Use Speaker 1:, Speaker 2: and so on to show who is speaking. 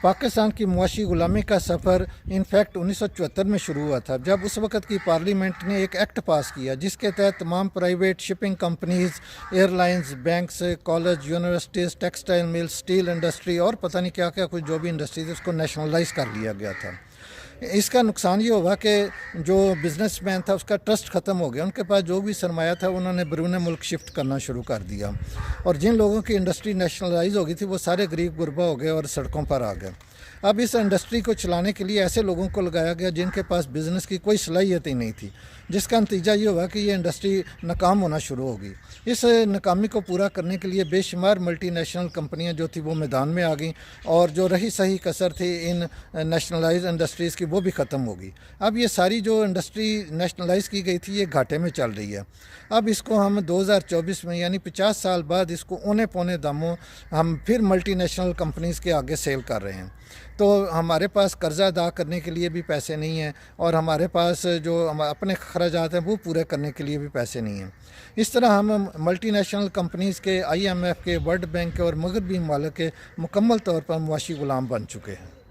Speaker 1: پاکستان کی معاشی غلامی کا سفر انفیکٹ 1974 میں شروع ہوا تھا، جب اس وقت کی پارلیمنٹ نے ایک ایکٹ پاس کیا جس کے تحت تمام private shipping companies, airlines, banks, college, universities, textile mill, steel industry اور پتہ نہیں کیا کیا کچھ جو بھی انڈسٹریز اس کو نیشنلائز کر لیا گیا تھا۔ اس کا نقصان یہ ہوا کہ جو بزنس مین تھا اس کا ٹرسٹ ختم ہو گیا، ان کے پاس جو بھی سرمایہ تھا انہوں نے بیرون ملک شفٹ کرنا شروع کر دیا، اور جن لوگوں کی انڈسٹری نیشنلائز ہو گئی تھی وہ سارے غریب غربا ہو گئے اور سڑکوں پر آ گئے۔ اب اس انڈسٹری کو چلانے کے لیے ایسے لوگوں کو لگایا گیا جن کے پاس بزنس کی کوئی صلاحیت ہی نہیں تھی، جس کا نتیجہ یہ ہوا کہ یہ انڈسٹری ناکام ہونا شروع ہو گئی۔ اس ناکامی کو پورا کرنے کے لیے بے شمار ملٹی نیشنل کمپنیاں جو تھی وہ میدان میں آ گئیں، اور جو رہی صحیح کسر تھی ان نیشنلائز انڈسٹریز کی وہ بھی ختم ہو گئی۔ اب یہ ساری جو انڈسٹری نیشنلائز کی گئی تھی یہ گھاٹے میں چل رہی ہے۔ اب اس کو ہم 2024 میں یعنی 50 سال بعد اس کو اونے پونے داموں ہم پھر ملٹی نیشنل کمپنیز کے آگے سیل کر رہے ہیں، تو ہمارے پاس قرضہ ادا کرنے کے لیے بھی پیسے نہیں ہیں، اور ہمارے پاس جو اپنے اخراجات ہیں وہ پورے کرنے کے لیے بھی پیسے نہیں ہیں۔ اس طرح ہم ملٹی نیشنل کمپنیز کے، IMF کے، ورلڈ بینک کے اور مغربی ممالک کے مکمل طور پر معاشی غلام بن چکے ہیں۔